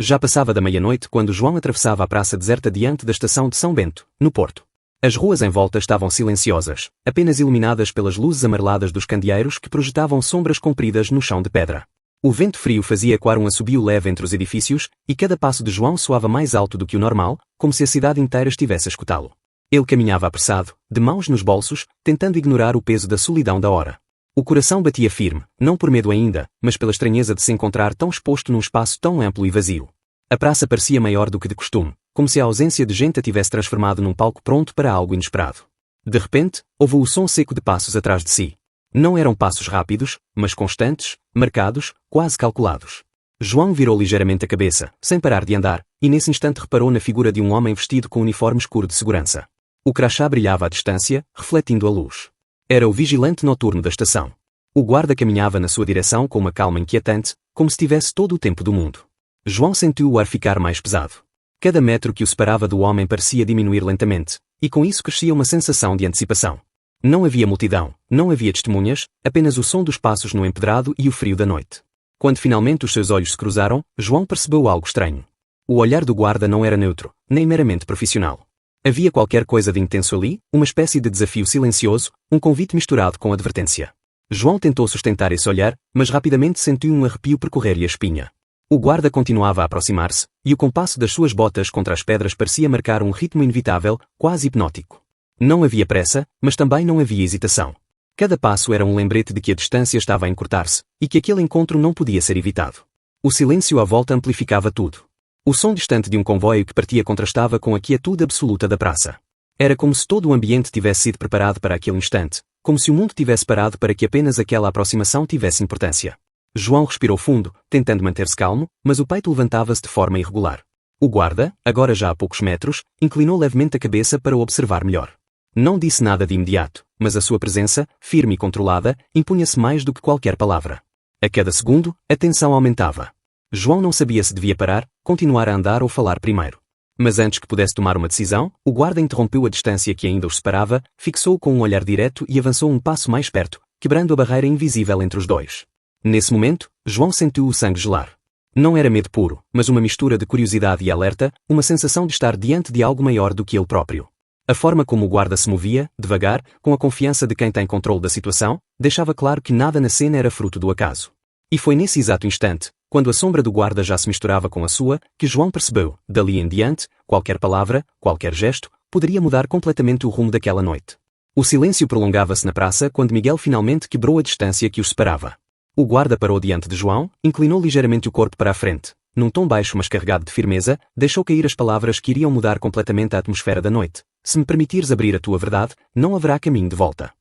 Já passava da meia-noite quando João atravessava a praça deserta diante da estação de São Bento, no Porto. As ruas em volta estavam silenciosas, apenas iluminadas pelas luzes amareladas dos candeeiros que projetavam sombras compridas no chão de pedra. O vento frio fazia ecoar um assobio leve entre os edifícios, e cada passo de João soava mais alto do que o normal, como se a cidade inteira estivesse a escutá-lo. Ele caminhava apressado, de mãos nos bolsos, tentando ignorar o peso da solidão da hora. O coração batia firme, não por medo ainda, mas pela estranheza de se encontrar tão exposto num espaço tão amplo e vazio. A praça parecia maior do que de costume, como se a ausência de gente a tivesse transformado num palco pronto para algo inesperado. De repente, houve o som seco de passos atrás de si. Não eram passos rápidos, mas constantes, marcados, quase calculados. João virou ligeiramente a cabeça, sem parar de andar, e nesse instante reparou na figura de um homem vestido com um uniforme escuro de segurança. O crachá brilhava à distância, refletindo a luz. Era o vigilante noturno da estação. O guarda caminhava na sua direção com uma calma inquietante, como se tivesse todo o tempo do mundo. João sentiu o ar ficar mais pesado. Cada metro que o separava do homem parecia diminuir lentamente, e com isso crescia uma sensação de antecipação. Não havia multidão, não havia testemunhas, apenas o som dos passos no empedrado e o frio da noite. Quando finalmente os seus olhos se cruzaram, João percebeu algo estranho. O olhar do guarda não era neutro, nem meramente profissional. Havia qualquer coisa de intenso ali, uma espécie de desafio silencioso, um convite misturado com advertência. João tentou sustentar esse olhar, mas rapidamente sentiu um arrepio percorrer-lhe a espinha. O guarda continuava a aproximar-se, e o compasso das suas botas contra as pedras parecia marcar um ritmo inevitável, quase hipnótico. Não havia pressa, mas também não havia hesitação. Cada passo era um lembrete de que a distância estava a encurtar-se, e que aquele encontro não podia ser evitado. O silêncio à volta amplificava tudo. O som distante de um comboio que partia contrastava com a quietude absoluta da praça. Era como se todo o ambiente tivesse sido preparado para aquele instante, como se o mundo tivesse parado para que apenas aquela aproximação tivesse importância. João respirou fundo, tentando manter-se calmo, mas o peito levantava-se de forma irregular. O guarda, agora já a poucos metros, inclinou levemente a cabeça para o observar melhor. Não disse nada de imediato, mas a sua presença, firme e controlada, impunha-se mais do que qualquer palavra. A cada segundo, a tensão aumentava. João não sabia se devia parar, continuar a andar ou falar primeiro. Mas antes que pudesse tomar uma decisão, o guarda interrompeu a distância que ainda os separava, fixou-o com um olhar direto e avançou um passo mais perto, quebrando a barreira invisível entre os dois. Nesse momento, João sentiu o sangue gelar. Não era medo puro, mas uma mistura de curiosidade e alerta, uma sensação de estar diante de algo maior do que ele próprio. A forma como o guarda se movia, devagar, com a confiança de quem tem controle da situação, deixava claro que nada na cena era fruto do acaso. E foi nesse exato instante, quando a sombra do guarda já se misturava com a sua, que João percebeu, dali em diante, qualquer palavra, qualquer gesto, poderia mudar completamente o rumo daquela noite. O silêncio prolongava-se na praça quando Miguel finalmente quebrou a distância que os separava. O guarda parou diante de João, inclinou ligeiramente o corpo para a frente. Num tom baixo mas carregado de firmeza, deixou cair as palavras que iriam mudar completamente a atmosfera da noite. Se me permitires abrir a tua verdade, não haverá caminho de volta.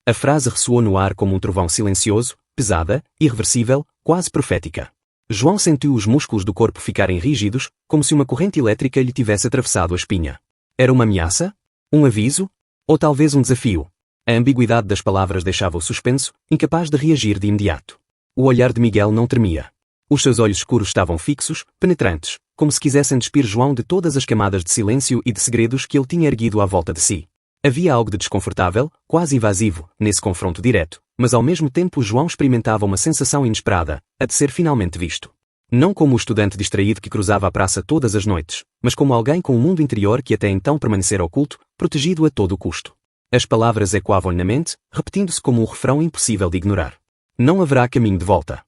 A frase ressoou no ar como um trovão silencioso, pesada, irreversível, quase profética. João sentiu os músculos do corpo ficarem rígidos, como se uma corrente elétrica lhe tivesse atravessado a espinha. Era uma ameaça? Um aviso? Ou talvez um desafio? A ambiguidade das palavras deixava-o suspenso, incapaz de reagir de imediato. O olhar de Miguel não tremia. Os seus olhos escuros estavam fixos, penetrantes, como se quisessem despir João de todas as camadas de silêncio e de segredos que ele tinha erguido à volta de si. Havia algo de desconfortável, quase invasivo, nesse confronto direto, mas ao mesmo tempo João experimentava uma sensação inesperada, a de ser finalmente visto. Não como o estudante distraído que cruzava a praça todas as noites, mas como alguém com um mundo interior que até então permanecera oculto, protegido a todo o custo. As palavras ecoavam-lhe na mente, repetindo-se como um refrão impossível de ignorar. Não haverá caminho de volta.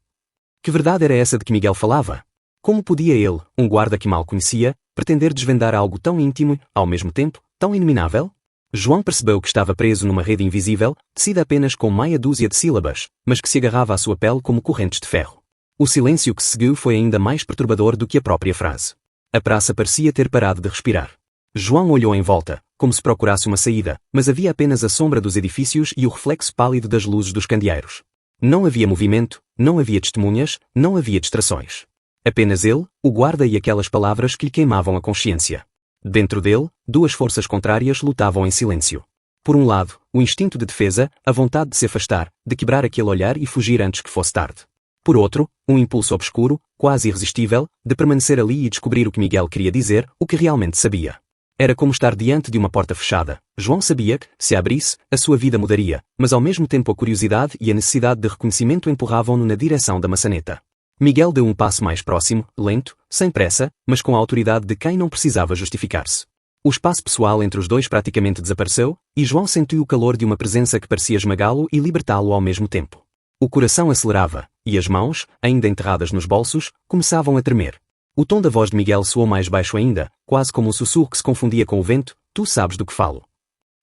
Que verdade era essa de que Miguel falava? Como podia ele, um guarda que mal conhecia, pretender desvendar algo tão íntimo e, ao mesmo tempo, tão inominável? João percebeu que estava preso numa rede invisível, tecida apenas com meia dúzia de sílabas, mas que se agarrava à sua pele como correntes de ferro. O silêncio que se seguiu foi ainda mais perturbador do que a própria frase. A praça parecia ter parado de respirar. João olhou em volta, como se procurasse uma saída, mas havia apenas a sombra dos edifícios e o reflexo pálido das luzes dos candeeiros. Não havia movimento, não havia testemunhas, não havia distrações. Apenas ele, o guarda e aquelas palavras que lhe queimavam a consciência. Dentro dele, duas forças contrárias lutavam em silêncio. Por um lado, o instinto de defesa, a vontade de se afastar, de quebrar aquele olhar e fugir antes que fosse tarde. Por outro, um impulso obscuro, quase irresistível, de permanecer ali e descobrir o que Miguel queria dizer, o que realmente sabia. Era como estar diante de uma porta fechada. João sabia que, se a abrisse, a sua vida mudaria, mas ao mesmo tempo a curiosidade e a necessidade de reconhecimento empurravam-no na direção da maçaneta. Miguel deu um passo mais próximo, lento, sem pressa, mas com a autoridade de quem não precisava justificar-se. O espaço pessoal entre os dois praticamente desapareceu, e João sentiu o calor de uma presença que parecia esmagá-lo e libertá-lo ao mesmo tempo. O coração acelerava, e as mãos, ainda enterradas nos bolsos, começavam a tremer. O tom da voz de Miguel soou mais baixo ainda, quase como um sussurro que se confundia com o vento: "Tu sabes do que falo."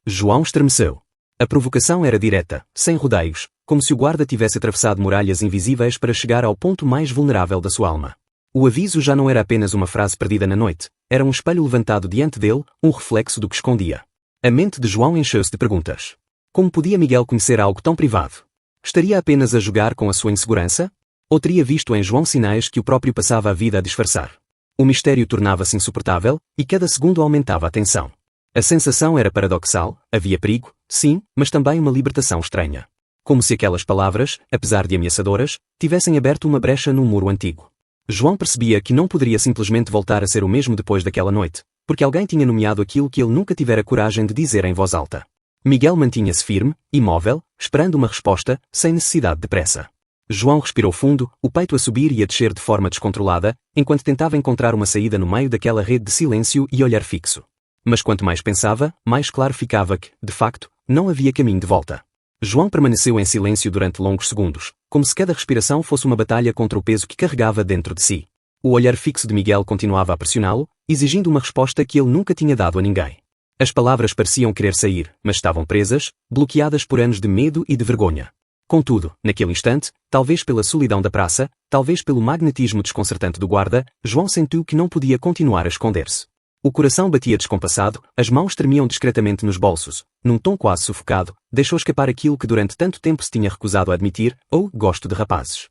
João estremeceu. A provocação era direta, sem rodeios, como se o guarda tivesse atravessado muralhas invisíveis para chegar ao ponto mais vulnerável da sua alma. O aviso já não era apenas uma frase perdida na noite, era um espelho levantado diante dele, um reflexo do que escondia. A mente de João encheu-se de perguntas. Como podia Miguel conhecer algo tão privado? Estaria apenas a jogar com a sua insegurança? Ou teria visto em João sinais que o próprio passava a vida a disfarçar? O mistério tornava-se insuportável, e cada segundo aumentava a tensão. A sensação era paradoxal, havia perigo, sim, mas também uma libertação estranha. Como se aquelas palavras, apesar de ameaçadoras, tivessem aberto uma brecha num muro antigo. João percebia que não poderia simplesmente voltar a ser o mesmo depois daquela noite, porque alguém tinha nomeado aquilo que ele nunca tivera coragem de dizer em voz alta. Miguel mantinha-se firme, imóvel, esperando uma resposta, sem necessidade de pressa. João respirou fundo, o peito a subir e a descer de forma descontrolada, enquanto tentava encontrar uma saída no meio daquela rede de silêncio e olhar fixo. Mas quanto mais pensava, mais claro ficava que, de facto, não havia caminho de volta. João permaneceu em silêncio durante longos segundos, como se cada respiração fosse uma batalha contra o peso que carregava dentro de si. O olhar fixo de Miguel continuava a pressioná-lo, exigindo uma resposta que ele nunca tinha dado a ninguém. As palavras pareciam querer sair, mas estavam presas, bloqueadas por anos de medo e de vergonha. Contudo, naquele instante, talvez pela solidão da praça, talvez pelo magnetismo desconcertante do guarda, João sentiu que não podia continuar a esconder-se. O coração batia descompassado, as mãos tremiam discretamente nos bolsos. Num tom quase sufocado, deixou escapar aquilo que durante tanto tempo se tinha recusado a admitir: "ou gosto de rapazes."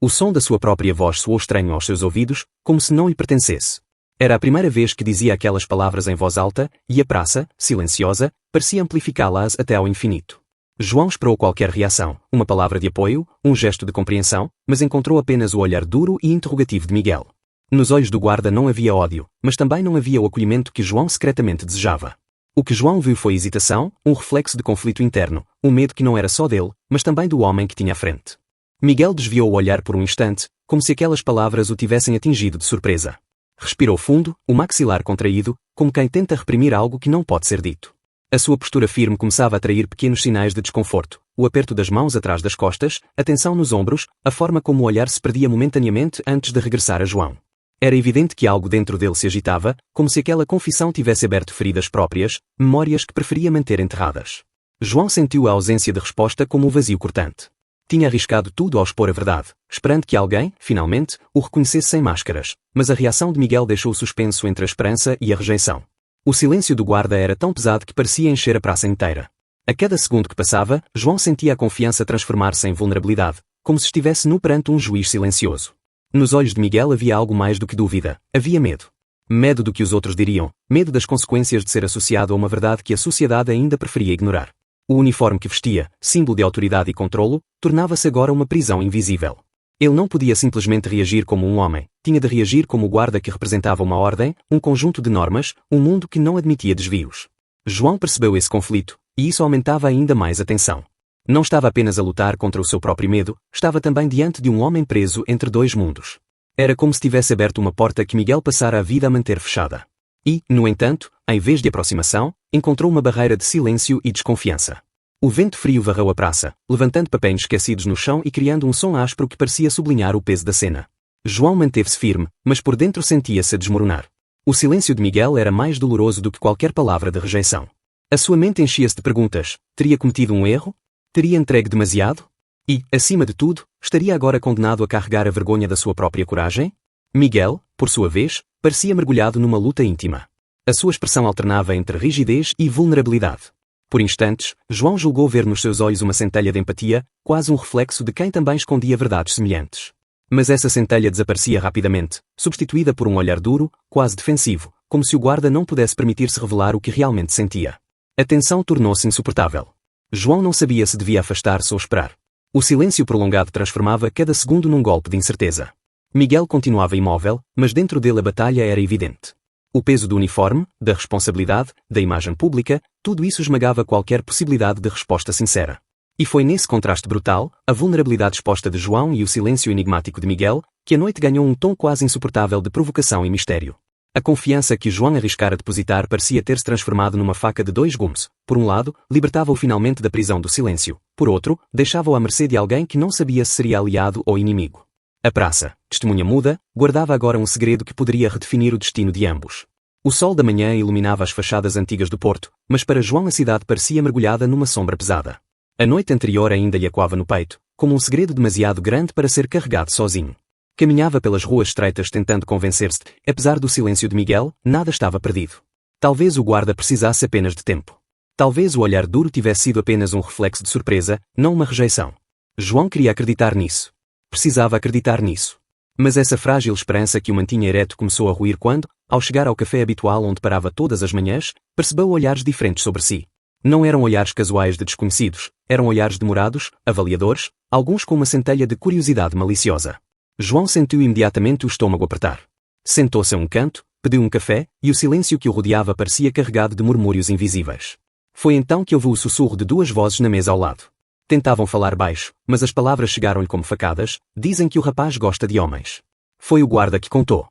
O som da sua própria voz soou estranho aos seus ouvidos, como se não lhe pertencesse. Era a primeira vez que dizia aquelas palavras em voz alta, e a praça, silenciosa, parecia amplificá-las até ao infinito. João esperou qualquer reação, uma palavra de apoio, um gesto de compreensão, mas encontrou apenas o olhar duro e interrogativo de Miguel. Nos olhos do guarda não havia ódio, mas também não havia o acolhimento que João secretamente desejava. O que João viu foi hesitação, um reflexo de conflito interno, um medo que não era só dele, mas também do homem que tinha à frente. Miguel desviou o olhar por um instante, como se aquelas palavras o tivessem atingido de surpresa. Respirou fundo, o maxilar contraído, como quem tenta reprimir algo que não pode ser dito. A sua postura firme começava a atrair pequenos sinais de desconforto, o aperto das mãos atrás das costas, a tensão nos ombros, a forma como o olhar se perdia momentaneamente antes de regressar a João. Era evidente que algo dentro dele se agitava, como se aquela confissão tivesse aberto feridas próprias, memórias que preferia manter enterradas. João sentiu a ausência de resposta como um vazio cortante. Tinha arriscado tudo ao expor a verdade, esperando que alguém, finalmente, o reconhecesse sem máscaras, mas a reação de Miguel deixou o suspenso entre a esperança e a rejeição. O silêncio do guarda era tão pesado que parecia encher a praça inteira. A cada segundo que passava, João sentia a confiança transformar-se em vulnerabilidade, como se estivesse nu perante um juiz silencioso. Nos olhos de Miguel havia algo mais do que dúvida, havia medo. Medo do que os outros diriam, medo das consequências de ser associado a uma verdade que a sociedade ainda preferia ignorar. O uniforme que vestia, símbolo de autoridade e controlo, tornava-se agora uma prisão invisível. Ele não podia simplesmente reagir como um homem, tinha de reagir como o guarda que representava uma ordem, um conjunto de normas, um mundo que não admitia desvios. João percebeu esse conflito, e isso aumentava ainda mais a tensão. Não estava apenas a lutar contra o seu próprio medo, estava também diante de um homem preso entre dois mundos. Era como se tivesse aberto uma porta que Miguel passara a vida a manter fechada. E, no entanto, em vez de aproximação, encontrou uma barreira de silêncio e desconfiança. O vento frio varreu a praça, levantando papéis esquecidos no chão e criando um som áspero que parecia sublinhar o peso da cena. João manteve-se firme, mas por dentro sentia-se a desmoronar. O silêncio de Miguel era mais doloroso do que qualquer palavra de rejeição. A sua mente enchia-se de perguntas: teria cometido um erro? Teria entregue demasiado? E, acima de tudo, estaria agora condenado a carregar a vergonha da sua própria coragem? Miguel, por sua vez, parecia mergulhado numa luta íntima. A sua expressão alternava entre rigidez e vulnerabilidade. Por instantes, João julgou ver nos seus olhos uma centelha de empatia, quase um reflexo de quem também escondia verdades semelhantes. Mas essa centelha desaparecia rapidamente, substituída por um olhar duro, quase defensivo, como se o guarda não pudesse permitir-se revelar o que realmente sentia. A tensão tornou-se insuportável. João não sabia se devia afastar-se ou esperar. O silêncio prolongado transformava cada segundo num golpe de incerteza. Miguel continuava imóvel, mas dentro dele a batalha era evidente. O peso do uniforme, da responsabilidade, da imagem pública, tudo isso esmagava qualquer possibilidade de resposta sincera. E foi nesse contraste brutal, a vulnerabilidade exposta de João e o silêncio enigmático de Miguel, que a noite ganhou um tom quase insuportável de provocação e mistério. A confiança que João arriscara depositar parecia ter-se transformado numa faca de dois gumes. Por um lado, libertava-o finalmente da prisão do silêncio. Por outro, deixava-o à mercê de alguém que não sabia se seria aliado ou inimigo. A praça, testemunha muda, guardava agora um segredo que poderia redefinir o destino de ambos. O sol da manhã iluminava as fachadas antigas do porto, mas para João a cidade parecia mergulhada numa sombra pesada. A noite anterior ainda lhe ecoava no peito, como um segredo demasiado grande para ser carregado sozinho. Caminhava pelas ruas estreitas tentando convencer-se de, apesar do silêncio de Miguel, nada estava perdido. Talvez o guarda precisasse apenas de tempo. Talvez o olhar duro tivesse sido apenas um reflexo de surpresa, não uma rejeição. João queria acreditar nisso. Precisava acreditar nisso. Mas essa frágil esperança que o mantinha ereto começou a ruir quando, ao chegar ao café habitual onde parava todas as manhãs, percebeu olhares diferentes sobre si. Não eram olhares casuais de desconhecidos, eram olhares demorados, avaliadores, alguns com uma centelha de curiosidade maliciosa. João sentiu imediatamente o estômago apertar. Sentou-se a um canto, pediu um café, e o silêncio que o rodeava parecia carregado de murmúrios invisíveis. Foi então que ouviu o sussurro de duas vozes na mesa ao lado. Tentavam falar baixo, mas as palavras chegaram-lhe como facadas. Dizem que o rapaz gosta de homens. Foi o guarda que contou.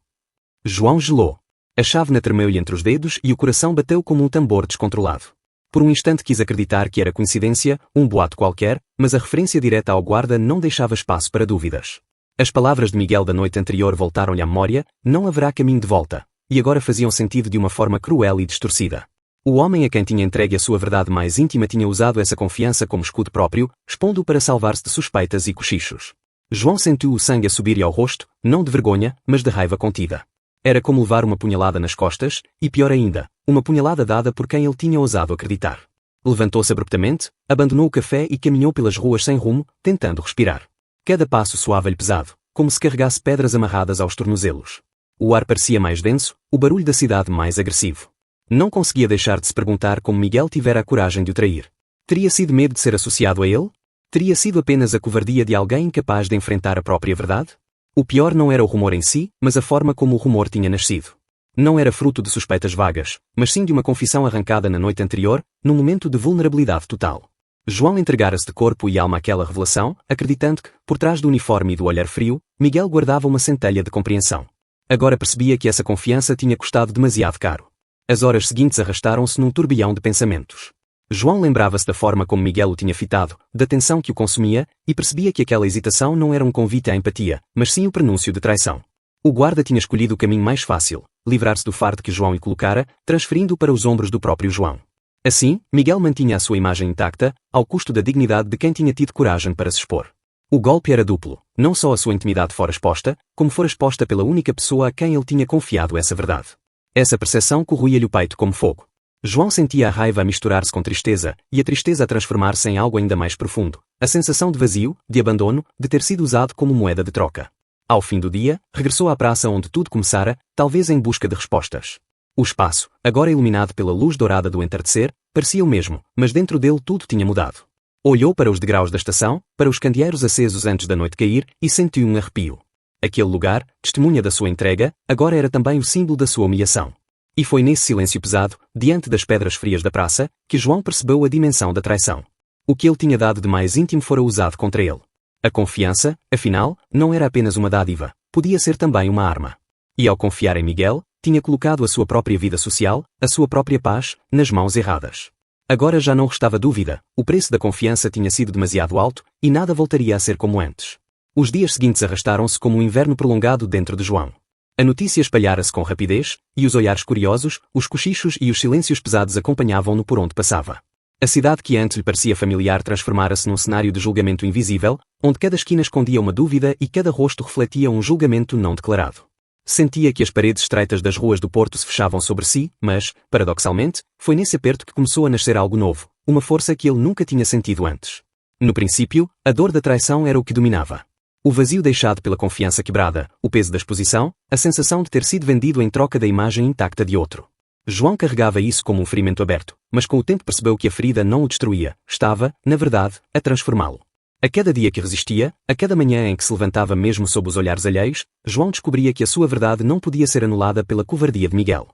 João gelou. A chávena tremeu-lhe entre os dedos e o coração bateu como um tambor descontrolado. Por um instante quis acreditar que era coincidência, um boato qualquer, mas a referência direta ao guarda não deixava espaço para dúvidas. As palavras de Miguel da noite anterior voltaram-lhe à memória, não haverá caminho de volta, e agora faziam sentido de uma forma cruel e distorcida. O homem a quem tinha entregue a sua verdade mais íntima tinha usado essa confiança como escudo próprio, expondo-o para salvar-se de suspeitas e cochichos. João sentiu o sangue a subir-lhe ao rosto, não de vergonha, mas de raiva contida. Era como levar uma punhalada nas costas, e pior ainda, uma punhalada dada por quem ele tinha ousado acreditar. Levantou-se abruptamente, abandonou o café e caminhou pelas ruas sem rumo, tentando respirar. Cada passo soava-lhe pesado, como se carregasse pedras amarradas aos tornozelos. O ar parecia mais denso, o barulho da cidade mais agressivo. Não conseguia deixar de se perguntar como Miguel tivera a coragem de o trair. Teria sido medo de ser associado a ele? Teria sido apenas a covardia de alguém incapaz de enfrentar a própria verdade? O pior não era o rumor em si, mas a forma como o rumor tinha nascido. Não era fruto de suspeitas vagas, mas sim de uma confissão arrancada na noite anterior, num momento de vulnerabilidade total. João entregara-se de corpo e alma àquela revelação, acreditando que, por trás do uniforme e do olhar frio, Miguel guardava uma centelha de compreensão. Agora percebia que essa confiança tinha custado demasiado caro. As horas seguintes arrastaram-se num turbilhão de pensamentos. João lembrava-se da forma como Miguel o tinha fitado, da tensão que o consumia, e percebia que aquela hesitação não era um convite à empatia, mas sim o prenúncio de traição. O guarda tinha escolhido o caminho mais fácil, livrar-se do fardo que João lhe colocara, transferindo-o para os ombros do próprio João. Assim, Miguel mantinha a sua imagem intacta, ao custo da dignidade de quem tinha tido coragem para se expor. O golpe era duplo, não só a sua intimidade fora exposta, como fora exposta pela única pessoa a quem ele tinha confiado essa verdade. Essa percepção corroía-lhe o peito como fogo. João sentia a raiva a misturar-se com tristeza, e a tristeza a transformar-se em algo ainda mais profundo, a sensação de vazio, de abandono, de ter sido usado como moeda de troca. Ao fim do dia, regressou à praça onde tudo começara, talvez em busca de respostas. O espaço, agora iluminado pela luz dourada do entardecer, parecia o mesmo, mas dentro dele tudo tinha mudado. Olhou para os degraus da estação, para os candeeiros acesos antes da noite cair, e sentiu um arrepio. Aquele lugar, testemunha da sua entrega, agora era também o símbolo da sua humilhação. E foi nesse silêncio pesado, diante das pedras frias da praça, que João percebeu a dimensão da traição. O que ele tinha dado de mais íntimo fora usado contra ele. A confiança, afinal, não era apenas uma dádiva, podia ser também uma arma. E ao confiar em Miguel, tinha colocado a sua própria vida social, a sua própria paz, nas mãos erradas. Agora já não restava dúvida, o preço da confiança tinha sido demasiado alto, e nada voltaria a ser como antes. Os dias seguintes arrastaram-se como um inverno prolongado dentro de João. A notícia espalhara-se com rapidez, e os olhares curiosos, os cochichos e os silêncios pesados acompanhavam-no por onde passava. A cidade que antes lhe parecia familiar transformara-se num cenário de julgamento invisível, onde cada esquina escondia uma dúvida e cada rosto refletia um julgamento não declarado. Sentia que as paredes estreitas das ruas do Porto se fechavam sobre si, mas, paradoxalmente, foi nesse aperto que começou a nascer algo novo, uma força que ele nunca tinha sentido antes. No princípio, a dor da traição era o que dominava. O vazio deixado pela confiança quebrada, o peso da exposição, a sensação de ter sido vendido em troca da imagem intacta de outro. João carregava isso como um ferimento aberto, mas com o tempo percebeu que a ferida não o destruía, estava, na verdade, a transformá-lo. A cada dia que resistia, a cada manhã em que se levantava mesmo sob os olhares alheios, João descobria que a sua verdade não podia ser anulada pela covardia de Miguel.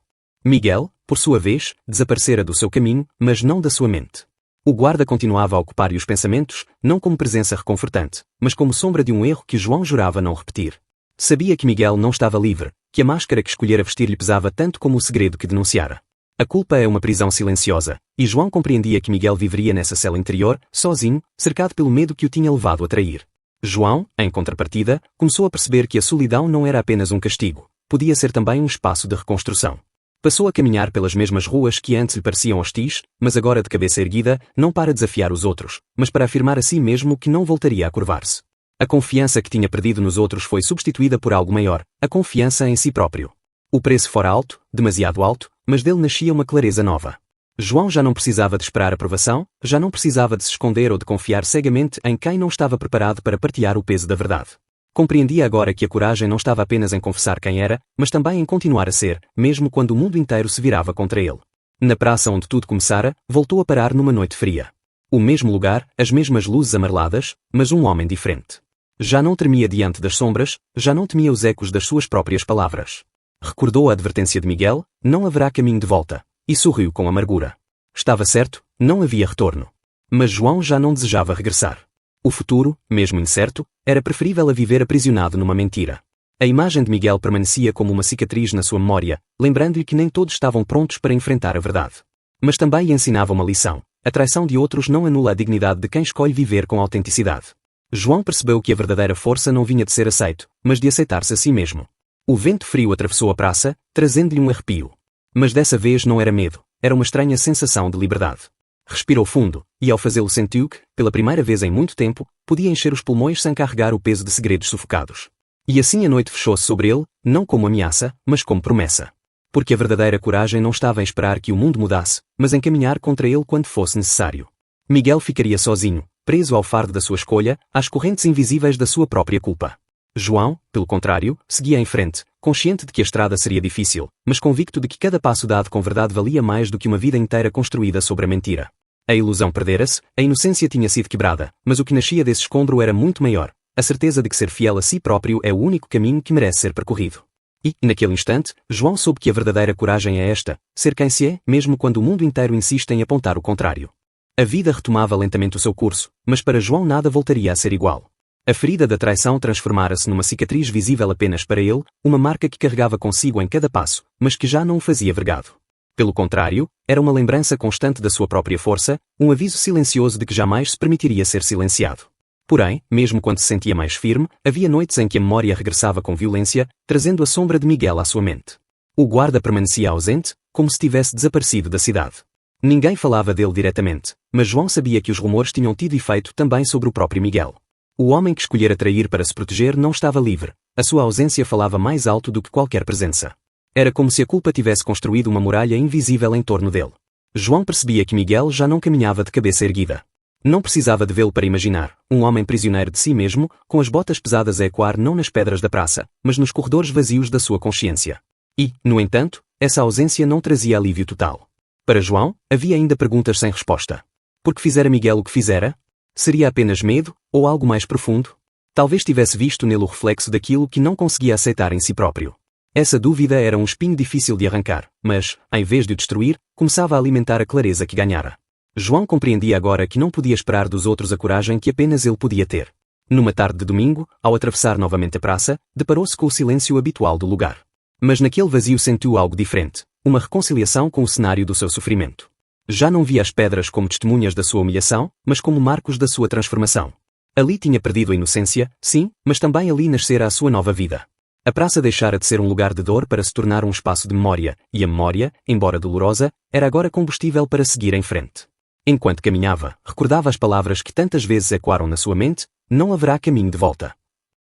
Miguel, por sua vez, desaparecera do seu caminho, mas não da sua mente. O guarda continuava a ocupar-lhe os pensamentos, não como presença reconfortante, mas como sombra de um erro que João jurava não repetir. Sabia que Miguel não estava livre, que a máscara que escolhera vestir lhe pesava tanto como o segredo que denunciara. A culpa é uma prisão silenciosa, e João compreendia que Miguel viveria nessa cela interior, sozinho, cercado pelo medo que o tinha levado a trair. João, em contrapartida, começou a perceber que a solidão não era apenas um castigo, podia ser também um espaço de reconstrução. Passou a caminhar pelas mesmas ruas que antes lhe pareciam hostis, mas agora de cabeça erguida, não para desafiar os outros, mas para afirmar a si mesmo que não voltaria a curvar-se. A confiança que tinha perdido nos outros foi substituída por algo maior, a confiança em si próprio. O preço fora alto, demasiado alto, mas dele nascia uma clareza nova. João já não precisava de esperar aprovação, já não precisava de se esconder ou de confiar cegamente em quem não estava preparado para partilhar o peso da verdade. Compreendia agora que a coragem não estava apenas em confessar quem era, mas também em continuar a ser, mesmo quando o mundo inteiro se virava contra ele. Na praça onde tudo começara, voltou a parar numa noite fria. O mesmo lugar, as mesmas luzes amareladas, mas um homem diferente. Já não tremia diante das sombras, já não temia os ecos das suas próprias palavras. Recordou a advertência de Miguel, não haverá caminho de volta, e sorriu com amargura. Estava certo, não havia retorno. Mas João já não desejava regressar. O futuro, mesmo incerto, era preferível a viver aprisionado numa mentira. A imagem de Miguel permanecia como uma cicatriz na sua memória, lembrando-lhe que nem todos estavam prontos para enfrentar a verdade. Mas também lhe ensinava uma lição: a traição de outros não anula a dignidade de quem escolhe viver com autenticidade. João percebeu que a verdadeira força não vinha de ser aceito, mas de aceitar-se a si mesmo. O vento frio atravessou a praça, trazendo-lhe um arrepio. Mas dessa vez não era medo, era uma estranha sensação de liberdade. Respirou fundo, e ao fazê-lo sentiu que, pela primeira vez em muito tempo, podia encher os pulmões sem carregar o peso de segredos sufocados. E assim a noite fechou-se sobre ele, não como ameaça, mas como promessa. Porque a verdadeira coragem não estava em esperar que o mundo mudasse, mas em caminhar contra ele quando fosse necessário. Miguel ficaria sozinho, preso ao fardo da sua escolha, às correntes invisíveis da sua própria culpa. João, pelo contrário, seguia em frente, consciente de que a estrada seria difícil, mas convicto de que cada passo dado com verdade valia mais do que uma vida inteira construída sobre a mentira. A ilusão perdera-se, a inocência tinha sido quebrada, mas o que nascia desse escombro era muito maior, a certeza de que ser fiel a si próprio é o único caminho que merece ser percorrido. E, naquele instante, João soube que a verdadeira coragem é esta: ser quem se é, mesmo quando o mundo inteiro insiste em apontar o contrário. A vida retomava lentamente o seu curso, mas para João nada voltaria a ser igual. A ferida da traição transformara-se numa cicatriz visível apenas para ele, uma marca que carregava consigo em cada passo, mas que já não o fazia vergado. Pelo contrário, era uma lembrança constante da sua própria força, um aviso silencioso de que jamais se permitiria ser silenciado. Porém, mesmo quando se sentia mais firme, havia noites em que a memória regressava com violência, trazendo a sombra de Miguel à sua mente. O guarda permanecia ausente, como se tivesse desaparecido da cidade. Ninguém falava dele diretamente, mas João sabia que os rumores tinham tido efeito também sobre o próprio Miguel. O homem que escolhera trair para se proteger não estava livre, a sua ausência falava mais alto do que qualquer presença. Era como se a culpa tivesse construído uma muralha invisível em torno dele. João percebia que Miguel já não caminhava de cabeça erguida. Não precisava de vê-lo para imaginar, um homem prisioneiro de si mesmo, com as botas pesadas a ecoar não nas pedras da praça, mas nos corredores vazios da sua consciência. E, no entanto, essa ausência não trazia alívio total. Para João, havia ainda perguntas sem resposta. Por que fizera Miguel o que fizera? Seria apenas medo, ou algo mais profundo? Talvez tivesse visto nele o reflexo daquilo que não conseguia aceitar em si próprio. Essa dúvida era um espinho difícil de arrancar, mas, em vez de o destruir, começava a alimentar a clareza que ganhara. João compreendia agora que não podia esperar dos outros a coragem que apenas ele podia ter. Numa tarde de domingo, ao atravessar novamente a praça, deparou-se com o silêncio habitual do lugar. Mas naquele vazio sentiu algo diferente, uma reconciliação com o cenário do seu sofrimento. Já não via as pedras como testemunhas da sua humilhação, mas como marcos da sua transformação. Ali tinha perdido a inocência, sim, mas também ali nascera a sua nova vida. A praça deixara de ser um lugar de dor para se tornar um espaço de memória, e a memória, embora dolorosa, era agora combustível para seguir em frente. Enquanto caminhava, recordava as palavras que tantas vezes ecoaram na sua mente: não haverá caminho de volta.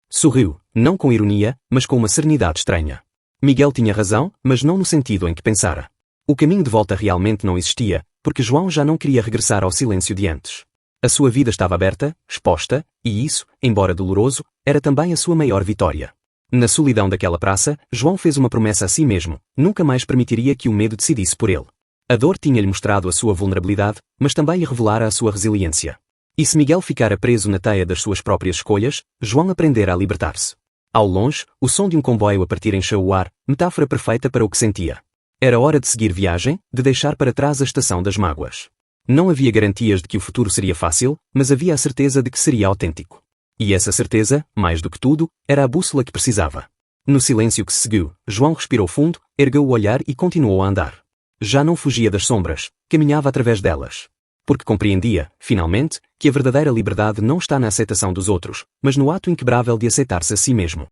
Sorriu, não com ironia, mas com uma serenidade estranha. Miguel tinha razão, mas não no sentido em que pensara. O caminho de volta realmente não existia, porque João já não queria regressar ao silêncio de antes. A sua vida estava aberta, exposta, e isso, embora doloroso, era também a sua maior vitória. Na solidão daquela praça, João fez uma promessa a si mesmo: nunca mais permitiria que o medo decidisse por ele. A dor tinha-lhe mostrado a sua vulnerabilidade, mas também lhe revelara a sua resiliência. E se Miguel ficara preso na teia das suas próprias escolhas, João aprendera a libertar-se. Ao longe, o som de um comboio a partir encheu o ar, metáfora perfeita para o que sentia. Era hora de seguir viagem, de deixar para trás a estação das mágoas. Não havia garantias de que o futuro seria fácil, mas havia a certeza de que seria autêntico. E essa certeza, mais do que tudo, era a bússola que precisava. No silêncio que se seguiu, João respirou fundo, ergueu o olhar e continuou a andar. Já não fugia das sombras, caminhava através delas. Porque compreendia, finalmente, que a verdadeira liberdade não está na aceitação dos outros, mas no ato inquebrável de aceitar-se a si mesmo.